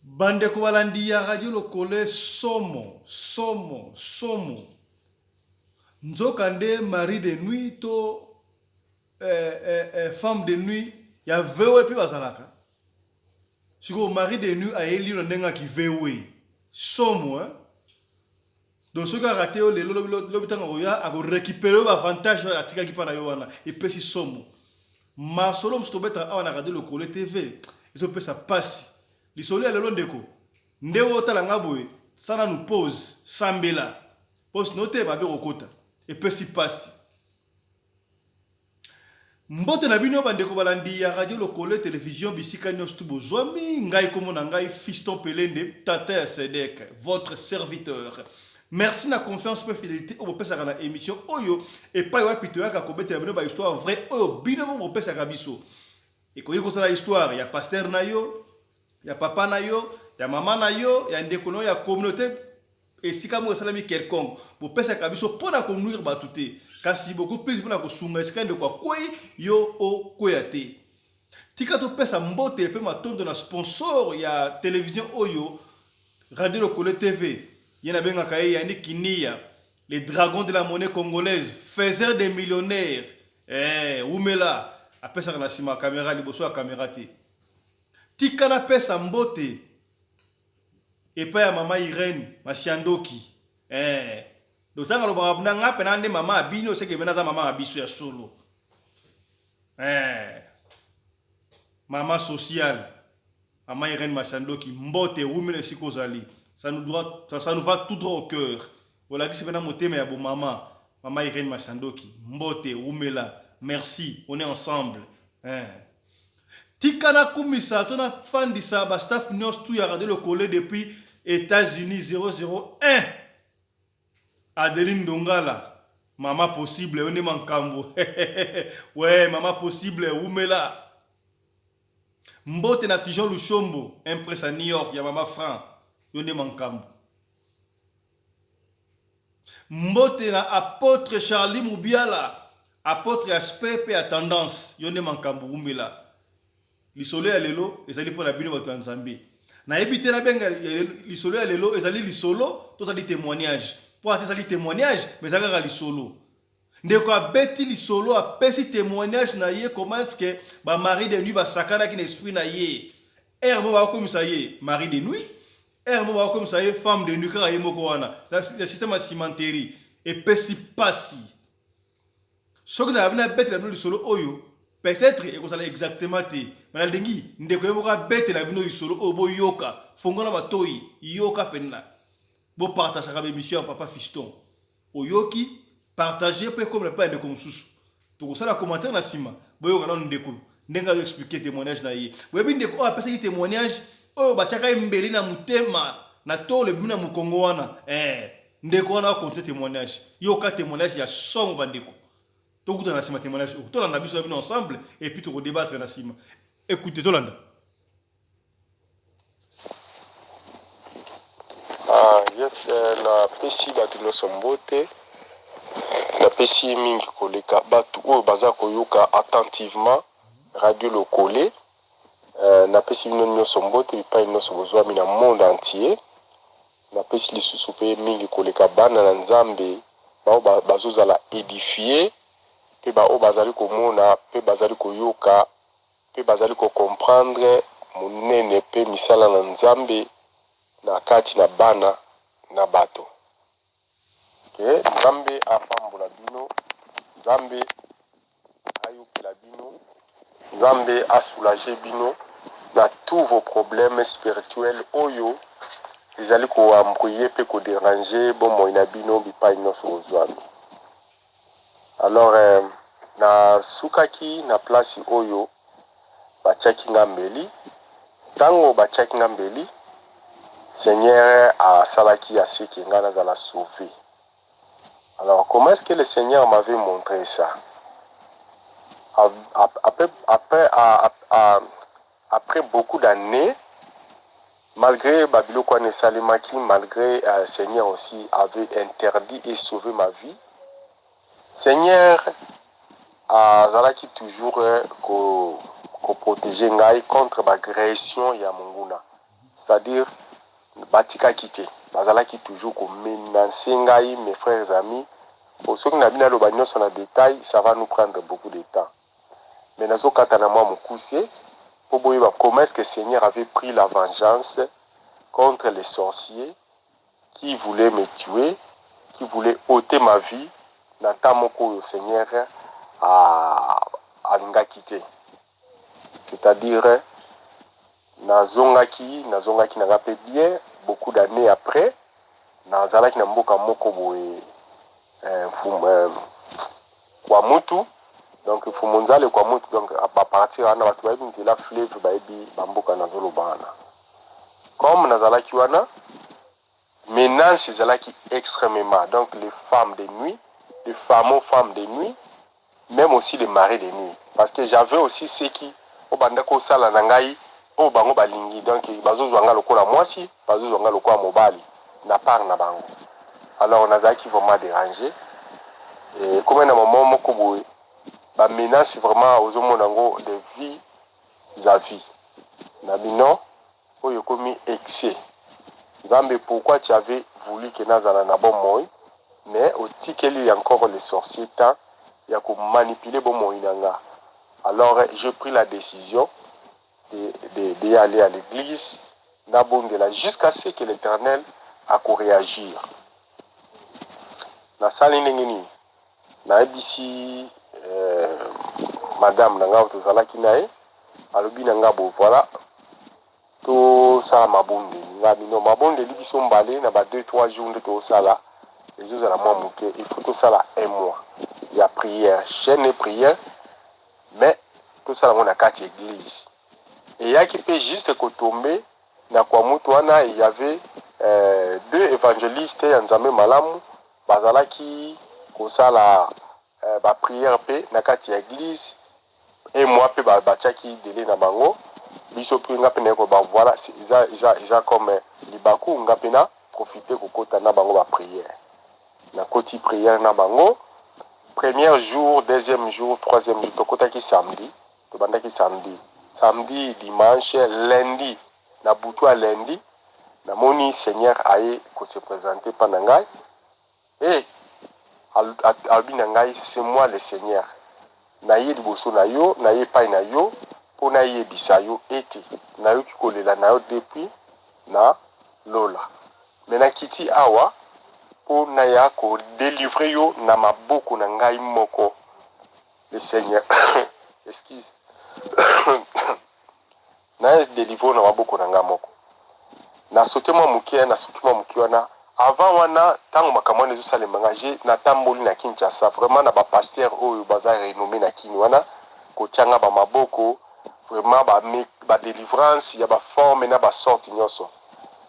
Bande Kobalandi ya radio lokole somo. Nzokande mari de nuit to femme de nuit ya vewe pi bazalaka. Siko mari de nuit a eli ndenga ki vewe. Somo donc ce qui a raté l'hôpital a récupéré l'avantage atika ki pana yo wana et puis si somo. Ma solo mstobeta awana radio lokole TV. Ils ont fait ça passe. Lisolo ya lelo ndeko. Ndewo talanga boye sana nous pose sambela. Pose note babe kokota. Et puis si passe. Mbote na bino bandeko balandi ya radio lokole télévision bisika nyos tu bozwami ngai komona ngai fiston pelende tata Sedek votre serviteur. Merci na confiance pe fidélité au bopesa kana émission oyo et pas wa pitoya ka kobetela bino ba histoire vrai oyo bino mo bopesa ka biso. Et koyi ko la histoire ya pasteur na yo, ya papa na yo, ya mama na yo, ya ndeko no ya communauté et si ka mo salami quelconque bopesa ka biso pona ko nuire batute. Kasi beaucoup plus pour la kosunga esika de kwa kwei yo o kweyate. Tika to pesa mbote pe matondo na sponsor ya télévision oyo Radio Lokole TV. Yena benga kaye ya ni kinia les dragons de la monnaie congolaise faiseurs des millionnaires. Umela apesa na sima caméra liboso ya caméra te. Tika na pesa mbote et pa ya mama Irene Masiandoki. D'autant que l'on a penandé maman abino c'est que maintenant maman abiso ya solo. Maman sociale. Maman Irene Machandoki mbote umele sikozali. Ça nous va tout droit au cœur. Voilà qui c'est maintenant moté mais ya bon maman. Maman Irene Machandoki mbote umela. Merci, on est ensemble. Tikana kumisa tona fan di sa ba staff nyos tout ya radio le collé depuis États-Unis 001. Adeline Dongala, maman possible, on est mankambo. Ouais, maman possible, Oumela. Mbote na Tijon Luchombo, impress à New York, ya maman Fran, on est mankambo. Mbote na apôtre Charlie Moubiala, apôtre aspect et à tendance, on est mankambo, Oumela. L'isole à lelo, et ça dit pour la bine de Nzambi. Na ebité na benga, l'isole à lelo, et ça dit l'isolo, tout a dit témoignage. Pour atteindre les témoignages, mais ça va aller solo. Ndeko abeti li solo a pesi témoignage na ye comment est-ce que ba mari de nuit ba sakana ki esprit na ye. Mo ba comme ça ye mari de nuit. Mo ba comme ça ye femme de nuit ka ye moko wana. Ça c'est le système cimenterie et pesi pasi. Ce que na bina beti la li solo oyo peut-être et ça exactement te. Mais dengi ndeko yo ka beti la bino li solo obo yoka. Fongona ba toyi yoka penna. Bon partage avec émission papa fiston. Oyoki partager peut comme le pas de comme sous. Donc ça la commentaire na sima. Boyo kana ndeko. Ndenga expliquer témoignage na ye. Webi ndeko a passer témoignage o ba chaka mbeli na mutema na to le bina mu Kongo wana. Ndeko wana compter témoignage. Yoka témoignage ya son bandeko. To kuta na sima témoignage. To landa biso bino ensemble et puis to débattre na sima. Écoutez to landa. Yes, na pesi batu nyonso mbote na pesi mingi koleka batu oyo baza koyoka attentivement radio lokole na pesi bino nyonso mbote bipai nyonso bozwami na monde entier na pesi lisusu pe mingi koleka bana na Nzambe bao bazozala édifié pe bao bazali komona pe bazali koyoka pe bazali ko comprendre monene pe misala na Nzambe na kati na bana na bato. Nzambe apambola bino, Nzambe ayokela bino, Nzambe a soulagé bino na tous vos problèmes spirituels oyo ezali ko amkoye pe ko déranger bon na bino bipai nyonso ozwami. Alors na sukaki na place oyo bachaki ngambeli, tango bachaki ngambeli Seigneur a salaki a ce qui a sauvé. Alors, comment est-ce que le Seigneur m'avait montré ça? Après beaucoup d'années, malgré Babylone Kwane Salimaki, malgré le Seigneur aussi avait interdit et sauvé ma vie, Seigneur a zalaki toujours ko protéger ngai contre l'agression ya monguna. c'est-à-dire batikaki te bazalaki toujours komenace ngai mes frères amis pour ceux qui na bina loba nyonso na détail ça va nous prendre beaucoup de temps mais nazokata na mwa mokuse po boyeba comment est-ce que Seigneur avait pris la vengeance contre les sorciers qui voulaient me tuer, qui voulaient ôter ma vie na temps moko Seigneur a quitté. C'est-à-dire nazongaki na rappelé bien beaucoup d'années après nazalaki na mboka moko boye kwa mutu donc fumunzale kwa mutu donc à partir wana batu bayebi nzela fleuve bayebi bamboka nazoloba wana comme nazalaki wana menace ezalaki extrêmement donc les femmes de nuit les fameux femmes de nuit même aussi les maris de nuit parce que j'avais aussi ceux qui obanda kosala na ngai o bango balingi donc bazozwanga lokola mwasi bazozwanga lokola mobali na part na bango alors nazalaki vraiment dérangé et comme na moment moko boye ba menace vraiment ozomona ngo de vie à vie na bino oyo komi excès Zambe pourquoi tu avais voulu que nazala na bon moi mais otikeli encore les sorciers tant ya ko manipuler bon moi nanga alors j'ai pris la décision de aller à l'église nabondela jusqu'à ce que l'Éternel a réagir na sali ndengeni na ebisi madame nanga tozalaki naye alobi nanga bo voilà to sala mabonde nga bino mabonde libiso mbale na ba 2-3 jours nde to sala les autres à la moi muke il faut to sala un mois il y a prière chaîne prière mais tout ça on a quatre églises et il y a qui peut juste tomber na kwa mutu wana il y avait deux évangélistes nzambe malamu bazalaki ko sala ba prière pe na kati ya église et moi pe ba tchaki délai na bango biso pe nga pena ko ba voilà ils a comme libaku nga pena profiter ko kota na bango ba prière na koti prière na bango premier jour deuxième jour troisième jour to kota ki samedi to bandaki samedi dimanche lundi na butu à lundi na moni Seigneur aye ko se présenter pendant ngai et albi na ngai c'est moi le Seigneur na ye liboso na yo na ye pai na yo po na ye bisayo ete na yo kikolela na yo depuis na lola mena kiti awa po na ya ko délivrer yo na maboko na ngai moko le Seigneur excuse na délivrer na maboko na ngai moko na sote mwa mukia na sote mwa mukia na avant wana tango makamwa nezo salema ngaje na tamboli na Kinshasa vraiment na ba pasteur oyo baza renommé na kini wana ko tchanga ba maboko vraiment ba délivrance ya ba forme na ba sorte nyonso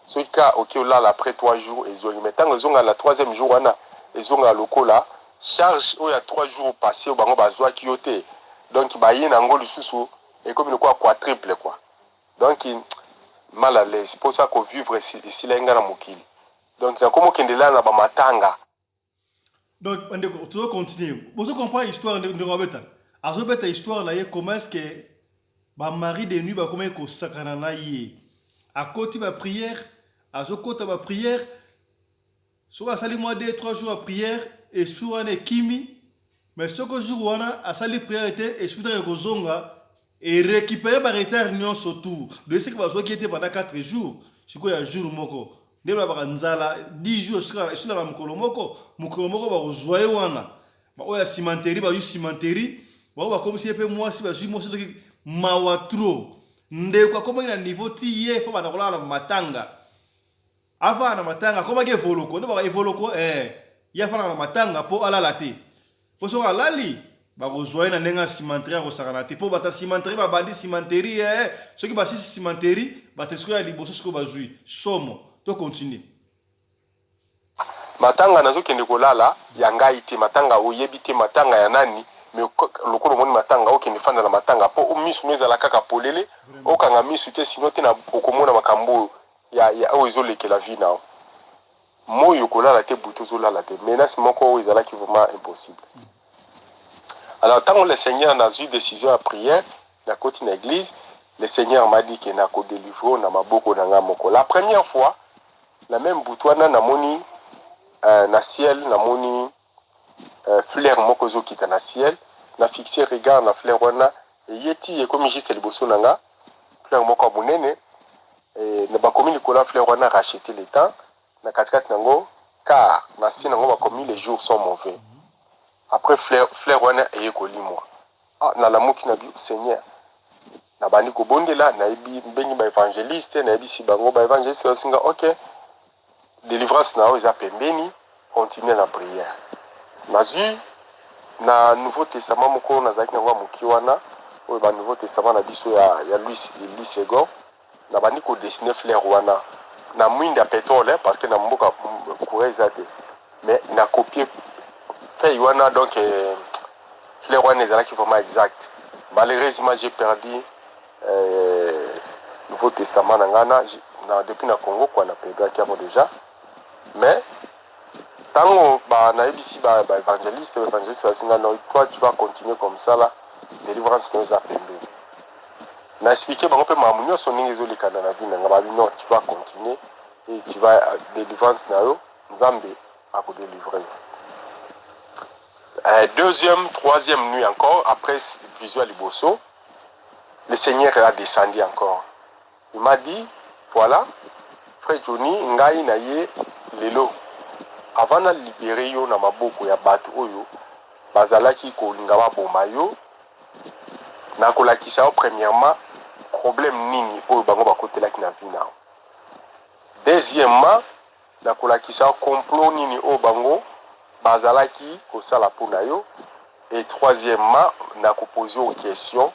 ce cas OK là après 3 jours ezoli mais tango zonga la troisième jour wana ezonga lokola charge oyo ya 3 jours passé bango bazwa kiyote donc ba yé na ngolu susu et comme le quoi quadruple quoi donc mal à l'aise pour ça qu'on vivre ici là ngana mokili donc na komo kendela na ba matanga donc tu dois continuer vous comprenez l'histoire de Robeta azobeta histoire là comment est-ce que ba mari de nuit ba comment ko sakana na yé à côté ba prière azokota ba prière soit sali moi 2-3 jours à prière esprit wana kimi mais ce que jour wana asali prière était esprit de kozonga et récupérer ba retard nyonso tout de ce que ba qui était pendant 4 jours siko ya jour moko ndeba ba nzala 10 jours sur la mukolo moko ba kozwaye wana ba oya cimenterie ba yu cimenterie ba comme si peu moi si ba ju moi c'est mawatro ndeko comme ina niveau ti ye fo ba na kolala matanga ava na matanga koma ke voloko ndo ba evoloko ya fana na matanga po alala te po so alali ba kozwaye na nenga cimenterie ko sakana te po bata cimenterie ba bandi cimenterie soki ba sisi cimenterie ba tesko ya liboso siko ba zui somo to continue matanga nazo kende kolala ya ngai te matanga oyebi te matanga ya nani mais lokolo moni matanga okende fanda na matanga po misu mezala kaka polele okanga misu te sino te na okomona makambo ya oizoleke la vie na moyo kolala te butu zolala te menace moko o ezala ki vraiment impossible alors tant le Seigneur n'a eu décision à prière na côté de l'église le Seigneur m'a dit qu'il n'a qu'au délivrer na maboko na ngamoko. La première fois, la même boutouana na moni na ciel, na moni fleur moko zo kita na ciel, na fixé regard na fleur wana et yeti et comme juste le bosso nanga, fleur moko bunene et na bakomi likola fleur wana racheter le temps na katikati nango car na si nango bakomi les jours sont mauvais. Après fleur wana eye kolimwa. Ah na la moki na bi Seigneur. Na bandi ko bondela na ebi bengi ba évangéliste na ebi si bango ba évangéliste singa OK. Délivrance na o eza pembeni, continuer la prière. Nazu na Nouveau Testament moko nazaki nango moki wana oyo ba Nouveau Testament na biso ya Louis II na bandi ko dessiner fleur wana na mwinda pétrole parce que na mboka courant ezate mais na copier fait wana donc fleur wana ezalaki vraiment exact. Malheureusement j'ai perdu Nouveau Testament na ngana depuis na Congo quoi na perdu akiamo déjà mais tango ba na ebisi ba évangéliste basinga non toi tu vas continuer comme ça là délivrance nous a pembé na expliquer bango pe mamunyo soningi ezolikana na vie nanga babi non tu vas continuer et tu vas délivrance na yo Nzambe a ko délivrer. Deuxième, troisième nuit encore après visuel liboso, le Seigneur a descendu encore. Il m'a dit voilà frère Johnny ngai na ye lelo avant na libérer yo na maboko ya bato oyo bazalaki kolinga baboma yo na kolakisa yo premièrement problème nini oyo bango bakotelaki na vie nao. Deuxièmement na kolakisa yo complot nini oyo bango bazalaki kosala mpona yo. Et troisièmement na koposer aux questions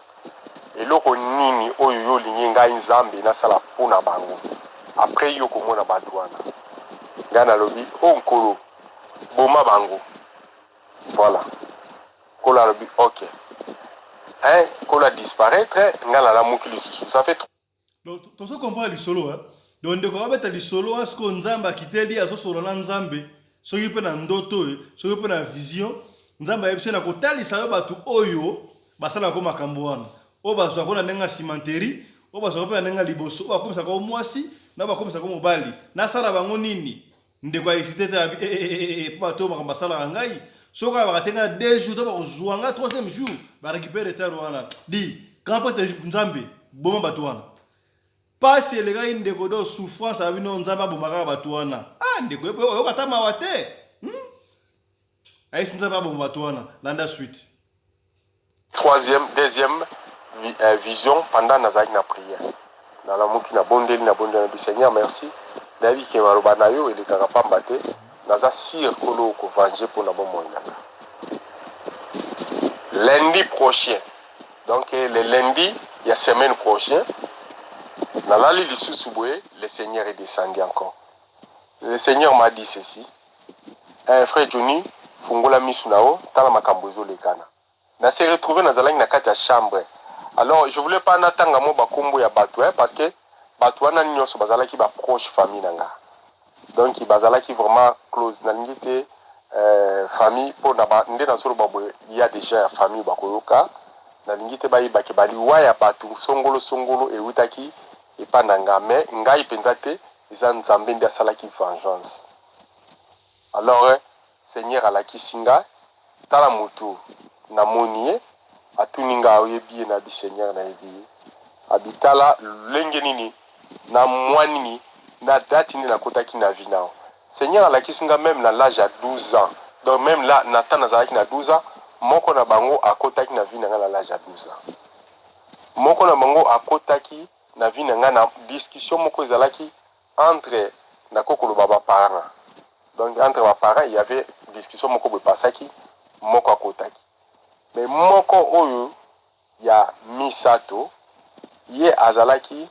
eloko nini oyo yo lingi ngai Nzambe nasala mpona bango après yo komona bato wana ngai nalobi o nkolo boma bango voilà nkolo alobi ok nkolo a disparaître ngai nalamuki lisusu ça fait donc tozo comprendre lisolo donc ndeko abeta lisolo asko Nzambe akiteli azosolo na Nzambe soki mpe na ndoto soki mpe na vision Nzambe ayebisi na kotalisa yo bato oyo basalaka ko makambo wana oyo bazwaka na ndenge ya cimenterie oyo bazwaka mpe na ndenge ya liboso oyo bakomisaka ko mwasi na bakomisaka ko mobali nasala bango nini ndeko aesite te po bato oyo makambo basalaka ngai soki oyo bakatenga 2 jours to bakozwa ngai 3e jour barécupere retard wana di grand prêtre Nzambe boma bato wana pasi elekaki ndeko do souffrance abi no Nzambe abomaka bato wana ndeko oyoka ta mawa te ayesi Nzambe aboma bato wana landa suite. Deuxième vision pendant nazaki na prière na lamuki na bondeli na Seigneur merci nayebi ke maloba na yo elekaka pamba te naza sire kolo kovange mpona bomoi nanga. Lundi prochain donc le lundi ya semaine prochaine nalali lisusu boye le Seigneur est descendu encore. Le Seigneur m'a dit ceci frère Johnny fungola misu nao tala makambo ezolekana na se retrouver na zalaki na kati ya chambre. Alors je voulais pas natanga mo bakombo ya bato parce que bato wana nyonso bazalaki ba proche famille nanga donc bazalaki vraiment close na lingi te famille pour na nde na solo babo il y a déjà famille bakoyoka na lingi te bayiba ke bali wa ya bato songolo ewutaki epandanga mais ngai penza te eza Nzambe nde asalaki vengeance. Alors Seigneur alakisinga tala mutu na monie atuninga oyebi na bi Seigneur na yebi abitala lenge nini na mwanini na date ni na kotaki na vie nao. Seigneur alakisinga même na l'âge à 12 ans donc même là Nathan nazalaki na 12 ans moko na bango akotaki na vie na ngala l'âge à 12 ans moko na bango akotaki na vie na ngana discussion moko ezalaki entre na kokolo baba parents donc entre ba parents il y avait discussion moko be pasaki moko akotaki mais moko oyo ya misato ye azalaki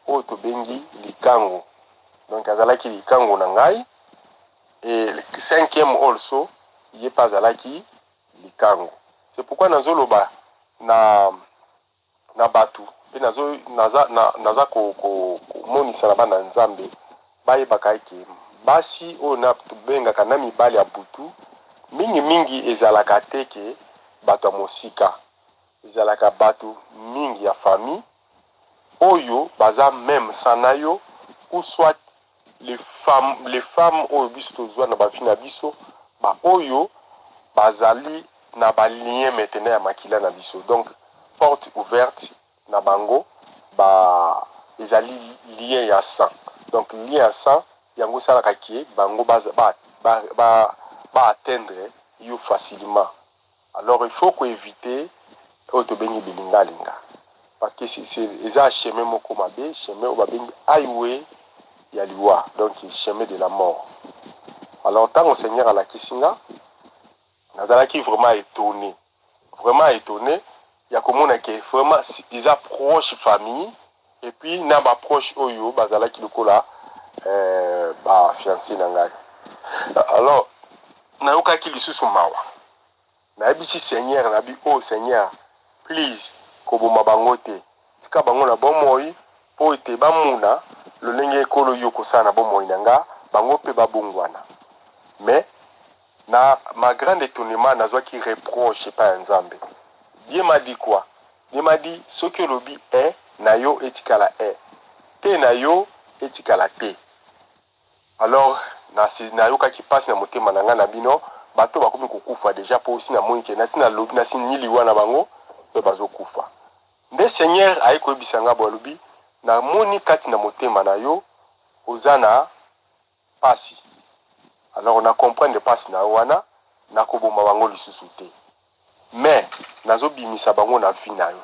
oyo tobengi likango donc azalaki likango na ngai et le 5e also ye pas azalaki likango. C'est pourquoi nazoloba na batu pe naza ko monisa na bana Nzambe bayebaka eke basi oyo na tobengaka na mibali ya butu mingi ezalaka te ke bato ya mosika ezalaka bato mingi ya famille oyo baza même sanayo ou soit les femmes oyo biso tozwa na bavi na biso ba oyo bazali na ba lien maintenant ya makila na biso. Donc porte ouverte na bango ba ezali lien ya sang. Donc lien ya sang yango salaka ki bango ba atteindre yo facilement. Alors il faut éviter oyo tobengi bilinga-linga. Parce que c'est eza chemin moko mabe, chemin oyo babengi highway ya liwa, donc chemin de la mort. Alors tant au Seigneur à la kisinga, nazalaki vraiment étonné. Vraiment étonné. Il y a comme on a que vraiment ils approchent famille et puis na ba proche oyo bazalaki lokola ba fiancé nanga. Alors na yokaki lisusu mawa. Na bisi Seigneur na bi oh Seigneur, please koboma bango te. Tika bango na bomoi po ete bamuna lolenge ekolo yoko sana bomoi nanga bango pe babongwana. Mais na ma grande étonnement nazwa qui reproche pas Nzambe. Dieu m'a dit quoi? Dieu m'a dit ce que lobi est na yo etikala est. Te na yo etikala te. Alors na yo ka ki passe na motema nanga na bino bato bakomi kokufa déjà po aussi na moinke na sina lobi na sina liwa na bango pe bazo kufa. Nde Seigneur ayiko bisanga bolobi na moni kati na motema na yo ozana pasi. Alors on a compris de pasi na wana na koboma bango lisusu te. Mais nazo bimisa bango na vi na yo.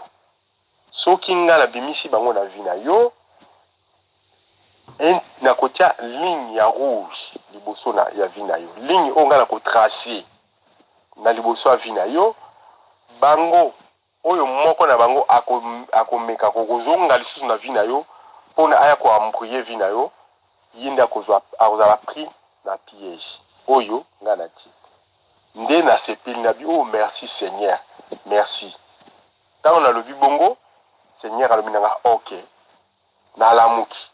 Soki nga na bimisi bango na vi na yo na kotia ligne ya rouge liboso na ya vi na yo. Ligne o nga na ko tracer na liboso ya vi na yo bango oyo moko na bango akomeka kokozonga lisusu na vi na yo pona aya ko embrouiller vi na yo yinda kozwa azala pris na piège oyo nga na ti nde na sepeli na bi oh merci Seigneur merci tant na lobi bongo Seigneur alobi nanga OK na lamuki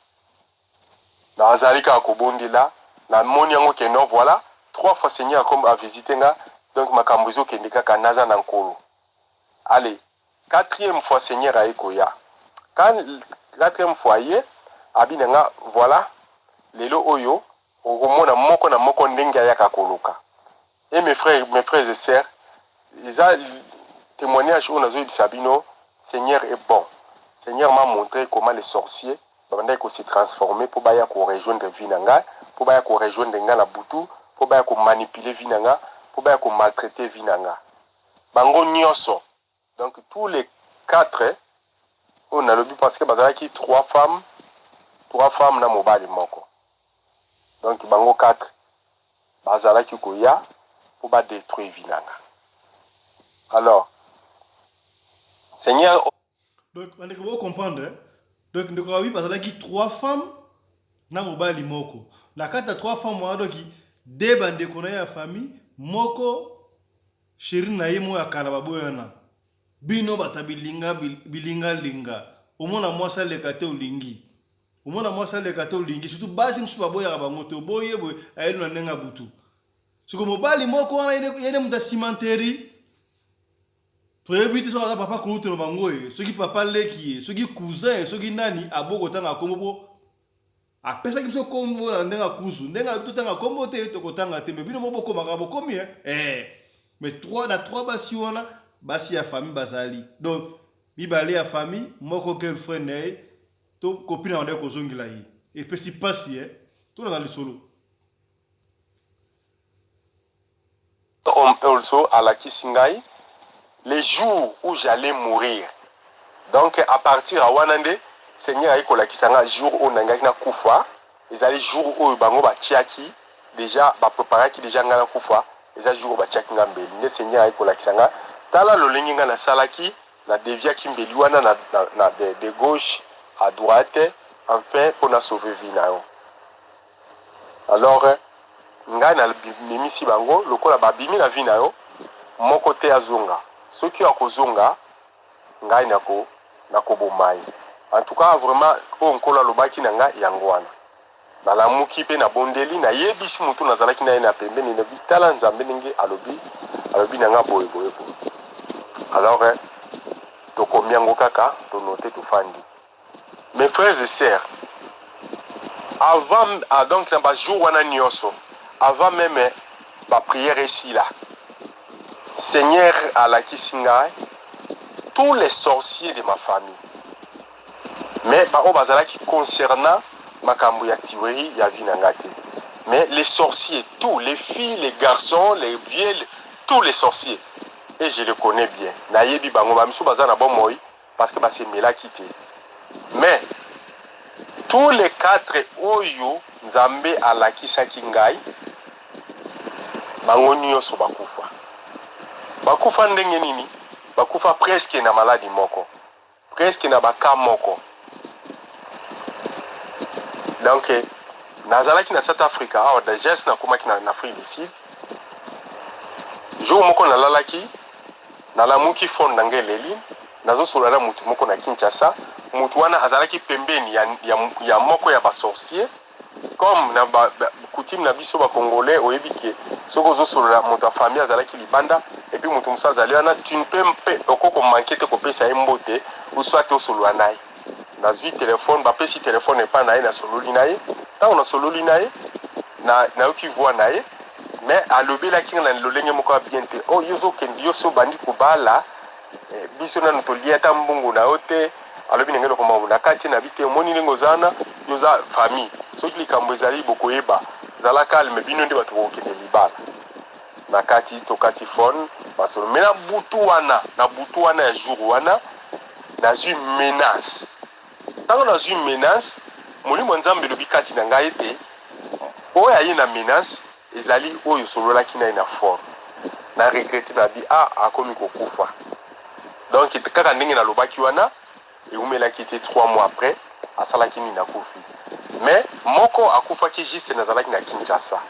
na azalika kobondela na moni yango ke non voilà 3 fois Seigneur comme a visiter nga donc makambuzo kende kaka naza na nkolo. Allez 4e fois Seigneur aikoya quand 4e fois ye abinanga voilà lelo oyo okomona moko na moko ndenge ayaka koluka. Et mes frères et sœurs, ils ont témoignage où nous avons Seigneur est bon. Seigneur m'a montré comment les sorciers se transformer pour rejoindre Vinanga, pour rejoindre Ngana Boutou, pour manipuler Vinanga, pour maltraiter Vinanga. Bango Nyoso. Donc tous les 4, on a le but parce que bazalaki 3 femmes na mobile moko. Donc bango 4 bazalaki koya pour détruire Vinanga. Alors, Seigneur. Donc, on peut comprendre. Donc, nous avons vu parce qu'il y a 3 femmes dans mobile moko. La carte de 3 femmes, donc deux bandes de la famille, moko, chéri na ye mo ya kalababo yana. Bino bata bilinga linga. Au moins, moi, ça les kate olingi. Au moins, moi, ça les kate olingi. Surtout, basi msuba boya bamoto boye boye ayedu na nenga butu. Soko mobali moko wana yene muta cimenterie. Toyebi te so aza papa kulutu na bango e. Soki papa leki e, soki cousin, soki nani aboko tanga kombo. Apesa ki biso kombo na ndenga kuzu. Ndenga bito tanga kombo te toko tanga te. Mais bino moboko makabo komi eh. Mais 3 basi wana basi ya famille bazali. Donc mibale ya famille moko girlfriend e to copine na ndeko zongila yi. Et puis si pasi to na lisolo. On also à la Kisingai les jours où j'allais mourir. Donc à partir à Wanande, Seigneur aiko la kisanga jour où nangaki na kufa, ezali jour où bango ba tiaki déjà ba préparaki déjà ngana kufa, ezali jour ba tiaki ngambeli. Ne Seigneur aiko la kisanga tala lolengi ngana salaki na deviaki mbeli wana na de gauche à droite enfin pour na sauver vie na yo. Alors ngai na mimisi bango lokola babimi na vie na yo moko te azonga. Ceux qui ont kozonga ngai nako bomai. En tout cas vraiment on kola lobaki na ngai yangwana. Na la muki pe na bondeli na yebisi mutu nazalaki na ina pembeni na bitala nzambe ninge alobi na nga boye. Alors to komiango kaka to note to fandi. Mes frères et sœurs, avant, donc, dans le jour où on a nyonso, avant même la prière ici, là, Seigneur à la Kisinga, tous les sorciers de ma famille, mais au bazala qui concernant ma ya tiweri ya vinangate. Mais les sorciers, tous, les filles, les garçons, les vieux, tous les sorciers, et je les connais bien. Nayebi bango bamisu bazana bon moi parce que c'est mela quitté. Mais tous les 4 oyo Nzambe alakisa kingai bango nyonso bakufa. Bakufa ndenge nini? Bakufa presque na maladie moko. Presque na baka moko. Donc nazalaki na South Africa, awa da geste na komaki na Afrique du Sud. Jour moko nalalaki, nalamuki fond nange leli, nazosola na mutu moko na Kinshasa, mutu wana azalaki pembeni ya moko ya basorcier, comme na coutume na biso ba congolais oyebi ke soko zosola mutu famille azalaki libanda et puis mutu musa azali wana tu ne peux okoko manquer te kopesa mbote ou soit te solo naye. Nazwi téléphone, bapesi téléphone epa naye na sololi naye. Tant na sololi naye na oki voix naye. Mais alobelaki na lolenge moko bien te. Oh yozo kendi yoso bandi kobala biso na notolia ta mbungu na ote alobi ngelo koma na kati na bite moni lengo zana yoza famille. Soki likambo ezali bokoyeba zala calme bino nde batu kokende libala. Na kati to kati phone basolo mena butu wana ya jour wana nazwi menace. Tant na zwi menace molimo Nzambe lobi kati na ngai te oyo aye na menace ezali oyo sololaki na ina forme na regretter na bi akomi kokufa. Donc kaka ndenge na lobaki wana eumelaki te 3 mois après asalaki ni na kufi. Mais moko akufaki juste nazalaki na Kinshasa.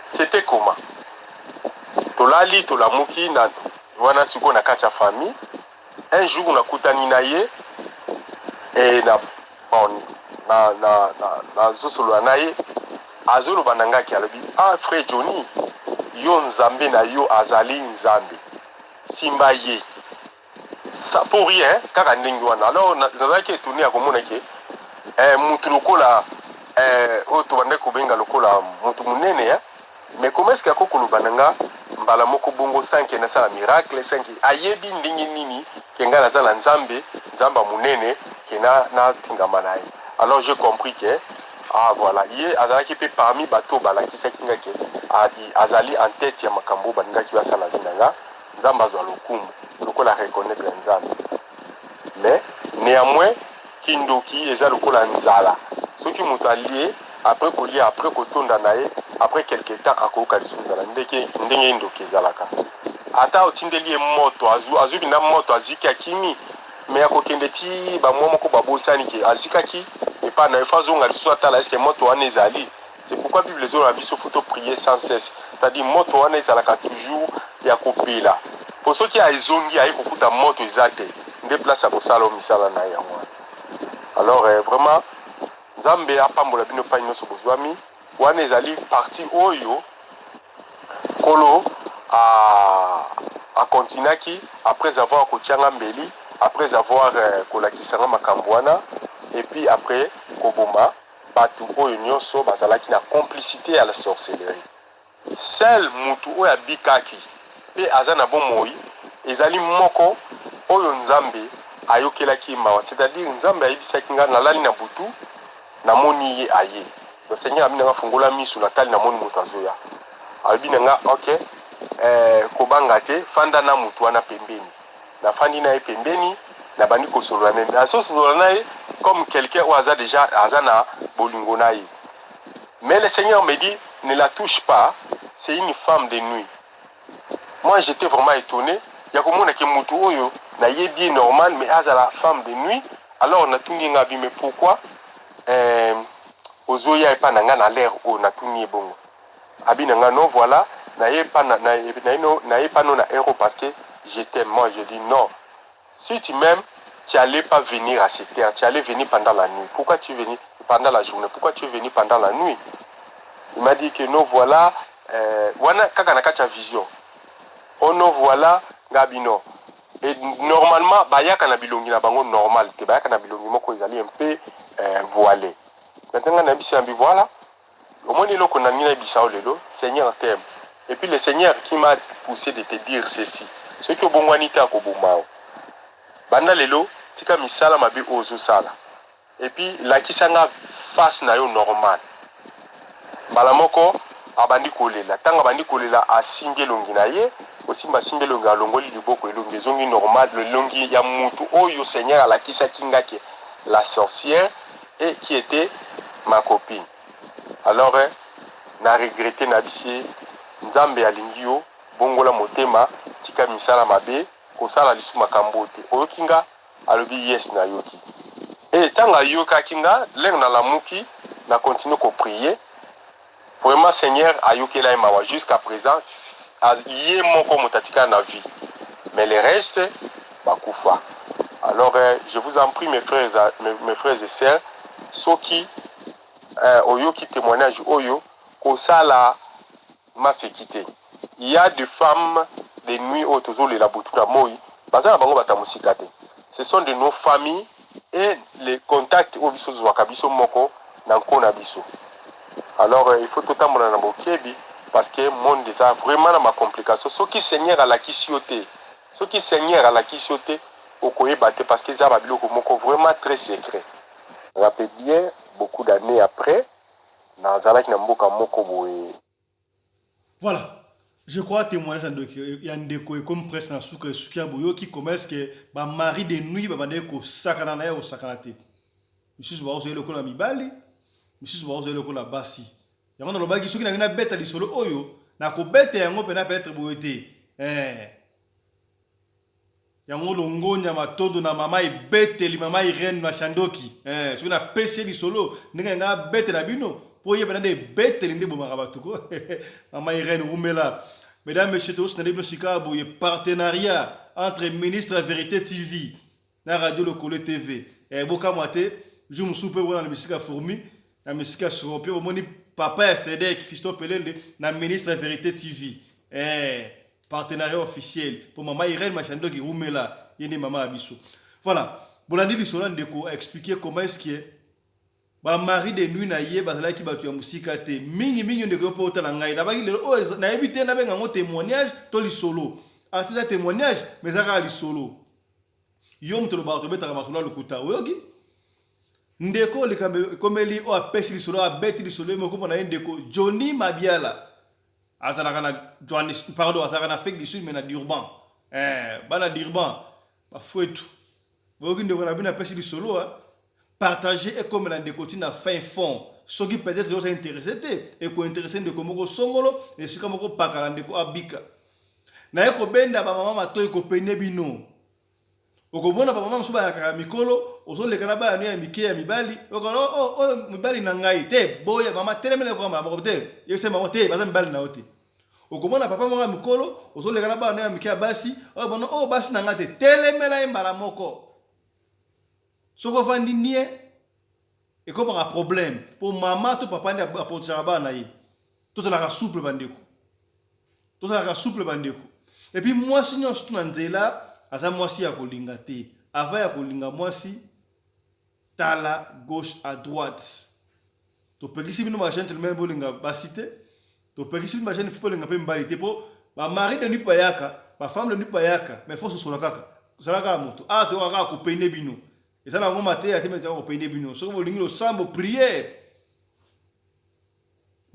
C'était comment? Tolali tolamuki na wana siko na kati ya famille. Un jour nakutani na ye et na bon na zosolo na ye azolo bananga ki alobi frère Johnny yo Nzambe na yo azali Nzambe simba ye ça pour rien kaka ndenge wana. Alors nazaki étonné ya komona ke mutu lokola oto bande kobenga lokola mutu munene ya mais comment est-ce que akokolo bananga mbala moko bongo 5 na sala miracle 5 ayebi ndenge nini kenga na zala Nzambe munene kena na tingama naye. Alors j'ai compris que voilà ye azalaki pe parmi bato balakisa kinga ke azali en tête ya makambo baningaki basala zinanga Nzambe azwa lokumu lokola reconnaître Nzambe. Mais néanmoins kindoki eza lokola nzala soki mutu alie après kolia après kotonda naye après quelque temps akoka lisu nzala ndenge ndoki ezalaka ata otindeli moto azu bina moto aziki akimi mais akokende ti ba mwa moko babosani ke azikaki et pas na efazonga lisu atala est-ce que moto wana ezali. C'est pourquoi Bible les autres abiso faut prier sans cesse, c'est-à-dire moto wana ezalaka toujours ya kopela pour ceux qui a ezongi ayi kokuta moto ezate nde place ya kosala misala na yango. Alors vraiment Nzambe apambola bino pa nyonso bozwami wana ezali parti oyo kolo a continuaki après avoir kotianga mbeli après avoir kolakisanga makambo wana et puis après koboma batu oyo nyonso bazalaki na complicité à la sorcellerie. Seul mutu oyo abikaki pe aza na bomoi ezali moko oyo Nzambe ayokelaki mawa, c'est-à-dire Nzambe ayebisaki nga nalali na butu namoni ye aye. Le Seigneur amina nga fungola misu natali namoni mutu azoya alobi na nga ok kobanga te fanda na mutu wana pembeni na fandi na ye pembeni na bandi kosolola naye na sosolola naye comme quelqu'un ou aza déjà aza na bolingo na ye. Mais le Seigneur me dit ne la touche pas, c'est une femme de nuit. Moi j'étais vraiment étonné ya komona ke mutu oyo na ye bien normal mais aza la femme de nuit. Alors na tungi nga bi mais pourquoi ozoya epa na nga na l'air o na tungi bongo abi na nga non voilà na ye pa na ye pa non na héros parce que je t'aime. Moi je dis non, si tu m'aimes tu allais pas venir à cette terre, tu allais venir pendant la nuit. Pourquoi tu es venu pendant la journée? Pourquoi tu es venu pendant la nuit? Il m'a dit que non voilà wana kaka na kacha vision oh non voilà ngabino Et normalement, bayaka na bilongi na bango normal, te bayaka na bilongi moko ezali un peu voilé. Maintenant na bisi ambi voilà, au moins le qu'on a mis na bisao lelo, Seigneur t'aime. Et puis le Seigneur qui m'a poussé de te dire ceci. Ce que bongwani ta ko bomao. Banda lelo, tika misala mabe ozo sala. Et puis la kisanga face na yo normal. Bala moko abandi kolela, tanga bandi kolela asimbe longi na ye. Aussi masimbe longa longoli liboko elongi zongi normal le longi ya mutu oyo Seigneur à la kisa kingake la sorcière et qui était ma copine. Alors na regretté na bisi nzambe alingi yo bongola motema tika misala mabe kosala lisu makambo te oyokinga alobi yes na yoki et tanga yoka kinga leng na lamuki na continue ko prier vraiment Seigneur ayokela e mawa jusqu'à présent yé moko motatika na vie mais le reste bakufa. Alors je vous en prie mes frères et sœurs soki oyoki témoignage oyo kosala masekite. Il y a des femmes de nuit au tozo le labotura moi bazana bango batamusika te. Ce sont de nos familles et les contacts au biso wakabiso moko na nkona biso. Alors il faut tout le monde na bokebi parce que monde déjà vraiment dans ma complication. Ce qui Seigneur à la kisioté, ce qui Seigneur à la kisioté au koyebate parce que ça va biloko moko vraiment très secret. Rappelez bien beaucoup d'années après dans zalaki na mboka moko boye. Voilà. Je crois témoignage il y a un déco comme presque dans souka soukia boyo qui commence que ba mari de nuit ba bande ko sakana na yo sakanate. Monsieur ba ozo eloko la mibali, monsieur ba ozo eloko la basi. Yango na lobaki soki na beta lisolo oyo na ko beta yango pena peut-être boyete. Yango longonya matondo na mama ibete li mama irene na shandoki. Soki na pese lisolo nga beta na bino. Pour y avoir des bêtes, les ndés bombarabatuko. Maman Irène Roumela. Mesdames, messieurs, tous, nous avons un partenariat entre Ministre Vérité TV, la radio Le Collet TV. Et Boka Mate, je me soupe dans la musique fourmi, la musique choropie, au moins papa et Cédric, fiston pelende, la Ministre Vérité TV. Partenariat officiel pour Maman Irène Machandoki Roumela, yéné Maman Abisso. Voilà. Bolandi Lissolan Deko a expliqué comment est-ce qu'il est. Ba mari de nuit na ye bazala ki batu ya musika te mingi ndeko po otala ngai na baki lelo o na ebite na benga ngo témoignage to li solo artiste témoignage mais zaka li solo yo mutolo ba to betaka masolo lokuta oyoki ndeko le kambe komeli o apesi li solo abeti li solo mo ko na ndeko Johnny Mabiala azala kana Johannes pardon azala na fake du sud mais na d'urban bana d'urban ba fouetu oyoki ndeko na bina apesi li solo partager et comme dans des côtés na fin fond ce qui peut-être vous intéressé et ko intéressé de komoko songolo et si komoko pakala ndeko abika na eko benda ba mama matoyi ko pene bino okobona ba mama musuba ya mikolo ozoleka na ba ya mike ya mibali okolo mibali na ngai te boya mama telemele ko mama ko te yese mama te baza mibali na ote okobona papa mama mikolo ozoleka na ba ya mike ya basi bono basi na ngate telemela imbala moko. Ce qu'on va dire, et comme un problème pour maman, tout papa, n'a pas apporté ça à naïe. Tout ça la souple bandeko. Tout ça la souple bandeko. Et puis moi si nous sommes là, à ça moi si à kolingate. Avant à kolinga moi si tala gauche à droite. Tu peux ici nous machin tellement bolinga basité. Tu peux ici machin faut bolinga pe mbalité pour ma mari de nuit payaka, ma femme de nuit payaka, mais faut se sur la kaka. Ça la ka moto. Ah tu vas ko peine bino. Et ça, on m'a dit à te au pays des bino. Si vous voulez le sambo prière,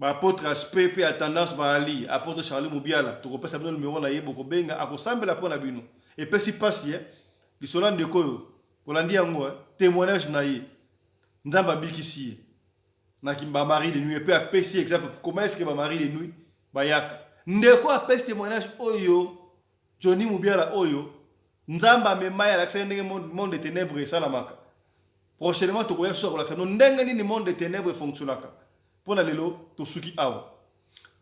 apôtre Aspect a tendance à aller, apôtre Charlie Moubiala, tu repères ça le numéro là, beaucoup benga, à sambe la pour la bino. Et puis si passe, les solans de Koyo, pour l'andi en moi, témoignage naïe, n'zamba bikisi, na kimba mari de nuit, et puis à PC exemple, comment est-ce que ma mari de nuit, bayaka. Ndeko a pèse témoignage oyo, Johnny Moubiala oyo. Nzamba memaya l'accès ndenge monde de ténèbres salamaka. Prochainement tu koya sur l'accès ndenge ni monde de ténèbres fonctionnaka. Pour la lelo to suki awa.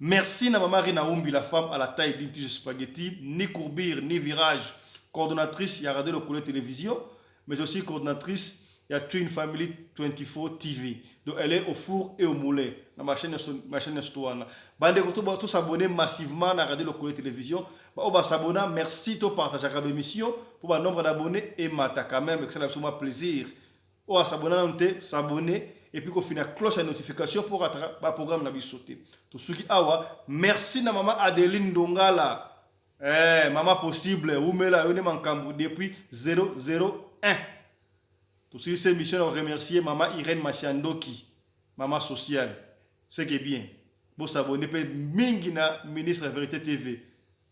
Merci na mama Rina Umbi la femme à la taille d'une tige spaghetti, ni courbure ni virage, coordonnatrice ya radio Le Collet télévision, mais aussi coordonnatrice il y a Twin Family 24 TV. Donc elle est au four et au moulin. Dans ma chaîne Histoire. Bande de tous s'abonner massivement à la radio locale télévision. On va s'abonner. Merci de partager la émission pour le nombre d'abonnés et mata quand même. C'est absolument plaisir. On va s'abonner et puis qu'on finit la cloche de notification pour attraper le programme na bisoté. Tout ce qui awa, merci na maman Adeline Dongala. Maman possible, ou me la yone mankambu depuis 001. Tout ce qui cette mission, on remercie maman Irène Machandoki, maman sociale. C'est qui est bien. Pour s'abonner, peut Mingina, ministre de la Vérité TV.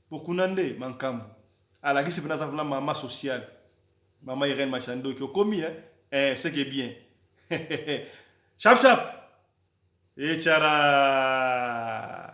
Pour Kunande, mankambu. À la guise, c'est maman sociale. Maman Irène Machandoki. Au commis, c'est qui est bien. Chap chap. Et tchara.